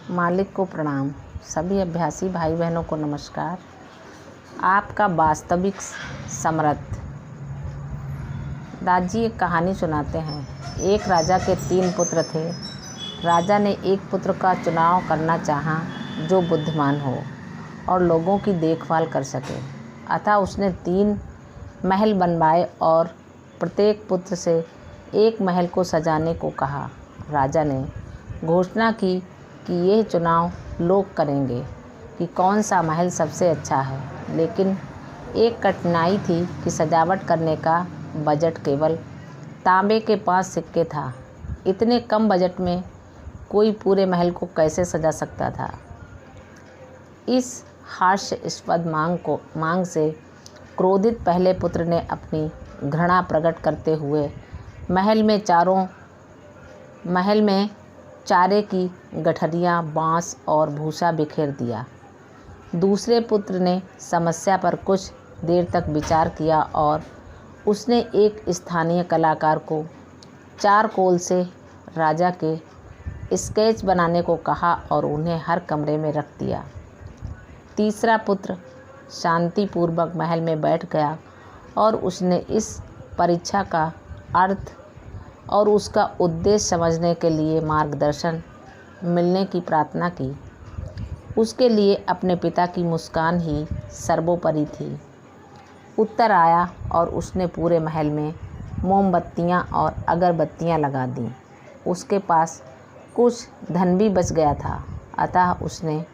मालिक को प्रणाम। सभी अभ्यासी भाई बहनों को नमस्कार। आपका वास्तविक समर्थ। दादी एक कहानी सुनाते हैं। एक राजा के 3 पुत्र थे। राजा ने एक पुत्र का चुनाव करना चाहा जो बुद्धिमान हो और लोगों की देखभाल कर सके। अतः उसने 3 महल बनवाए और प्रत्येक पुत्र से एक महल को सजाने को कहा। राजा ने घोषणा की कि यह चुनाव लोग करेंगे कि कौन सा महल सबसे अच्छा है। लेकिन एक कठिनाई थी कि सजावट करने का बजट केवल तांबे के 5 सिक्के था। इतने कम बजट में कोई पूरे महल को कैसे सजा सकता था। इस हास्यास्पद मांग से क्रोधित पहले पुत्र ने अपनी घृणा प्रकट करते हुए महल में चारे की गठरियाँ, बाँस और भूसा बिखेर दिया। दूसरे पुत्र ने समस्या पर कुछ देर तक विचार किया और उसने एक स्थानीय कलाकार को चारकोल से राजा के स्केच बनाने को कहा और उन्हें हर कमरे में रख दिया। तीसरा पुत्र शांतिपूर्वक महल में बैठ गया और उसने इस परीक्षा का अर्थ और उसका उद्देश्य समझने के लिए मार्गदर्शन मिलने की प्रार्थना की। उसके लिए अपने पिता की मुस्कान ही सर्वोपरि थी। उत्तर आया और उसने पूरे महल में मोमबत्तियां और अगरबत्तियां लगा दी। उसके पास कुछ धन भी बच गया था। अतः उसने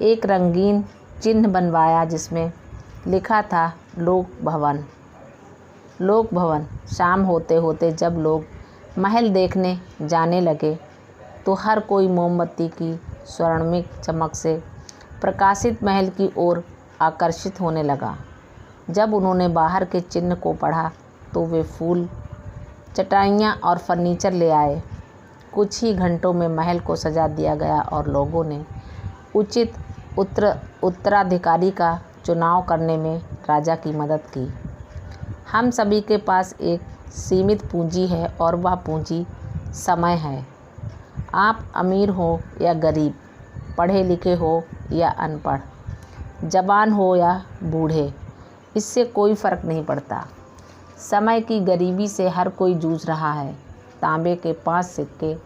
एक रंगीन चिन्ह बनवाया जिसमें लिखा था लोक भवन। शाम होते होते जब लोग महल देखने जाने लगे तो हर कोई मोमबत्ती की स्वर्णिम चमक से प्रकाशित महल की ओर आकर्षित होने लगा। जब उन्होंने बाहर के चिन्ह को पढ़ा तो वे फूल, चटाइयाँ और फर्नीचर ले आए। कुछ ही घंटों में महल को सजा दिया गया और लोगों ने उचित उत्तराधिकारी का चुनाव करने में राजा की मदद की। हम सभी के पास एक सीमित पूंजी है और वह पूंजी समय है। आप अमीर हो या गरीब, पढ़े लिखे हो या अनपढ़, जवान हो या बूढ़े, इससे कोई फ़र्क नहीं पड़ता। समय की गरीबी से हर कोई जूझ रहा है। तांबे के 5 सिक्के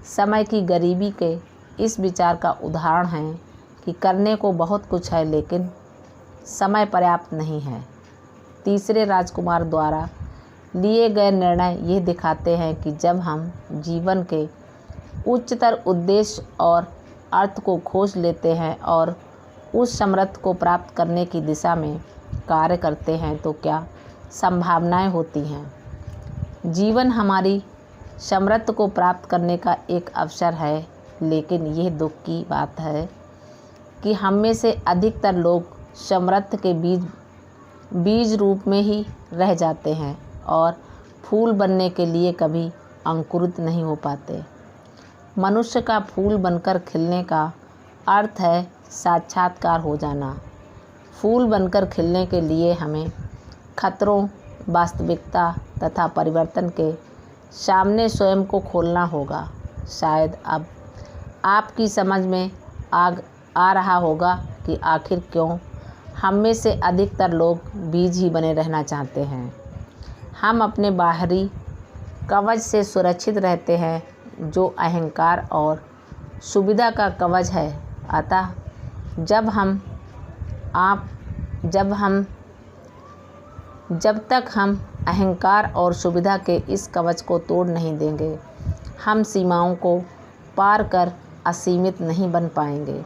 समय की गरीबी के इस विचार का उदाहरण हैं कि करने को बहुत कुछ है लेकिन समय पर्याप्त नहीं है। तीसरे राजकुमार द्वारा लिए गए निर्णय ये दिखाते हैं कि जब हम जीवन के उच्चतर उद्देश्य और अर्थ को खोज लेते हैं और उस समृद्धि को प्राप्त करने की दिशा में कार्य करते हैं तो क्या संभावनाएं होती हैं। जीवन हमारी समृद्धि को प्राप्त करने का एक अवसर है, लेकिन यह दुख की बात है कि हम में से अधिकतर लोग समृद्धि के बीज रूप में ही रह जाते हैं और फूल बनने के लिए कभी अंकुरित नहीं हो पाते। मनुष्य का फूल बनकर खिलने का अर्थ है साक्षात्कार हो जाना। फूल बनकर खिलने के लिए हमें खतरों, वास्तविकता तथा परिवर्तन के सामने स्वयं को खोलना होगा। शायद अब आपकी समझ में आ रहा होगा कि आखिर क्यों हम में से अधिकतर लोग बीज ही बने रहना चाहते हैं। हम अपने बाहरी कवच से सुरक्षित रहते हैं जो अहंकार और सुविधा का कवच है। अतः जब तक हम अहंकार और सुविधा के इस कवच को तोड़ नहीं देंगे, हम सीमाओं को पार कर असीमित नहीं बन पाएंगे।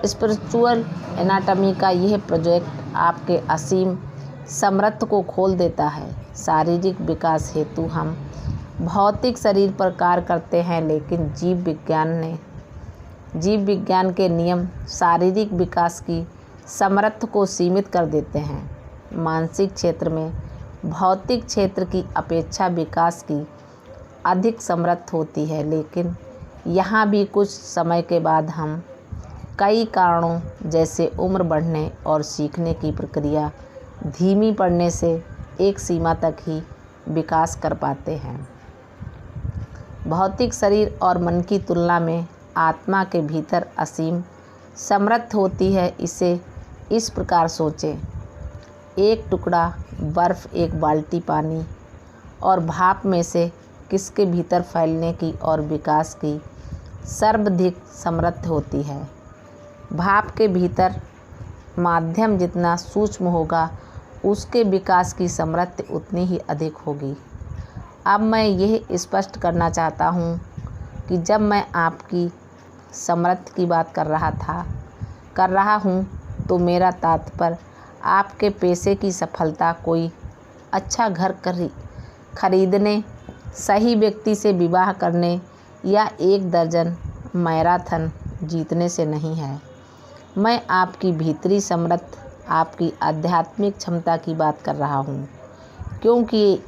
स्पिरिचुअल एनाटॉमी का यह प्रोजेक्ट आपके असीम समृद्धि को खोल देता है। शारीरिक विकास हेतु हम भौतिक शरीर पर कार्य करते हैं, लेकिन जीव विज्ञान के नियम शारीरिक विकास की समृद्धि को सीमित कर देते हैं। मानसिक क्षेत्र में भौतिक क्षेत्र की अपेक्षा विकास की अधिक समृद्धि होती है, लेकिन यहाँ भी कुछ समय के बाद हम कई कारणों जैसे उम्र बढ़ने और सीखने की प्रक्रिया धीमी पड़ने से एक सीमा तक ही विकास कर पाते हैं। भौतिक शरीर और मन की तुलना में आत्मा के भीतर असीम समृद्ध होती है। इसे इस प्रकार सोचें, एक टुकड़ा बर्फ़, एक बाल्टी पानी और भाप में से किसके भीतर फैलने की और विकास की सर्वाधिक समृद्ध होती है। भाप के भीतर माध्यम जितना सूक्ष्म होगा, उसके विकास की समृद्धि उतनी ही अधिक होगी। अब मैं यह स्पष्ट करना चाहता हूँ कि जब मैं आपकी समृद्धि की बात कर रहा हूँ तो मेरा तात्पर्य आपके पैसे की सफलता, कोई अच्छा घर खरीदने, सही व्यक्ति से विवाह करने या 1 दर्जन मैराथन जीतने से नहीं है। मैं आपकी भीतरी समृद्धि, आपकी आध्यात्मिक क्षमता की बात कर रहा हूँ, क्योंकि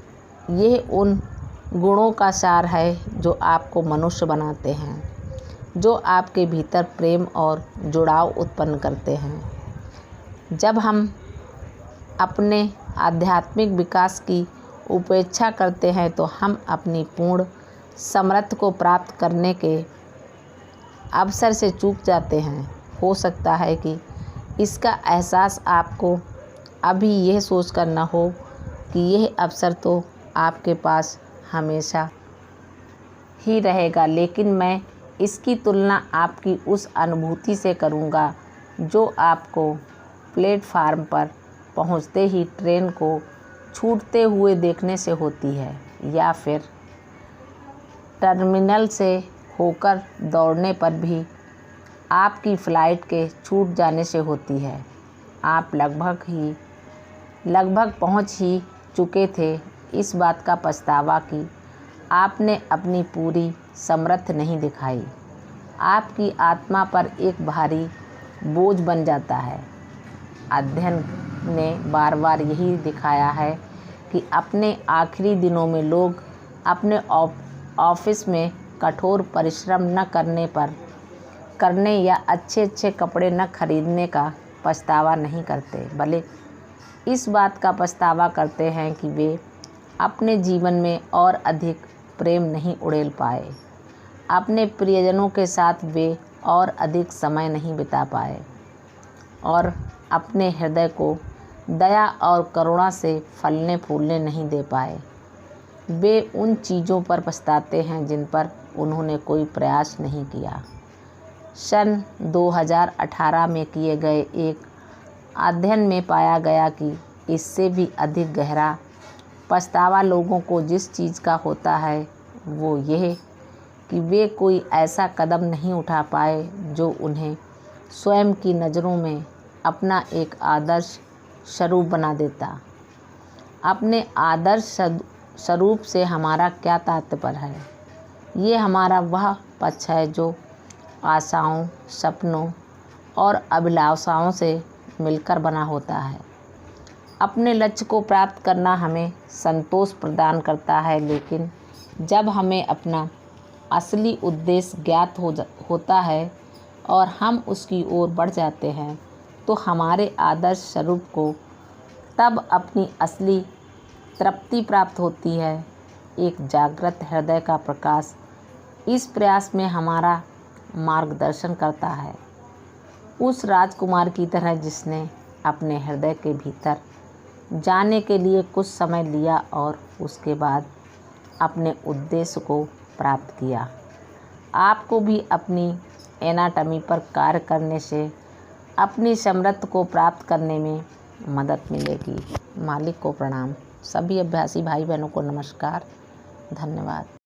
यह उन गुणों का सार है जो आपको मनुष्य बनाते हैं, जो आपके भीतर प्रेम और जुड़ाव उत्पन्न करते हैं। जब हम अपने आध्यात्मिक विकास की उपेक्षा करते हैं तो हम अपनी पूर्ण समृद्धि को प्राप्त करने के अवसर से चूक जाते हैं। हो सकता है कि इसका एहसास आपको अभी यह सोचकर न हो कि यह अवसर तो आपके पास हमेशा ही रहेगा, लेकिन मैं इसकी तुलना आपकी उस अनुभूति से करूँगा जो आपको प्लेटफार्म पर पहुँचते ही ट्रेन को छूटते हुए देखने से होती है, या फिर टर्मिनल से होकर दौड़ने पर भी आपकी फ़्लाइट के छूट जाने से होती है। आप लगभग पहुंच ही चुके थे इस बात का पछतावा कि आपने अपनी पूरी समृद्धि नहीं दिखाई। आपकी आत्मा पर एक भारी बोझ बन जाता है। अध्ययन ने बार बार यही दिखाया है कि अपने आखिरी दिनों में लोग अपने ऑफिस में कठोर परिश्रम न करने या अच्छे कपड़े न खरीदने का पछतावा नहीं करते, बल्कि इस बात का पछतावा करते हैं कि वे अपने जीवन में और अधिक प्रेम नहीं उड़ेल पाए, अपने प्रियजनों के साथ वे और अधिक समय नहीं बिता पाए और अपने हृदय को दया और करुणा से फलने फूलने नहीं दे पाए। वे उन चीज़ों पर पछताते हैं जिन पर उन्होंने कोई प्रयास नहीं किया। सन 2018 में किए गए एक अध्ययन में पाया गया कि इससे भी अधिक गहरा पछतावा लोगों को जिस चीज़ का होता है वो यह कि वे कोई ऐसा कदम नहीं उठा पाए जो उन्हें स्वयं की नज़रों में अपना एक आदर्श स्वरूप बना देता। अपने आदर्श स्वरूप से हमारा क्या तात्पर्य है? ये हमारा वह पक्ष है जो आशाओं, सपनों और अभिलाषाओं से मिलकर बना होता है। अपने लक्ष्य को प्राप्त करना हमें संतोष प्रदान करता है, लेकिन जब हमें अपना असली उद्देश्य ज्ञात होता है और हम उसकी ओर बढ़ जाते हैं तो हमारे आदर्श स्वरूप को तब अपनी असली तृप्ति प्राप्त होती है। एक जागृत हृदय का प्रकाश इस प्रयास में हमारा मार्गदर्शन करता है, उस राजकुमार की तरह जिसने अपने हृदय के भीतर जाने के लिए कुछ समय लिया और उसके बाद अपने उद्देश्य को प्राप्त किया। आपको भी अपनी एनाटॉमी पर कार्य करने से अपनी समृद्धि को प्राप्त करने में मदद मिलेगी। मालिक को प्रणाम। सभी अभ्यासी भाई बहनों को नमस्कार। धन्यवाद।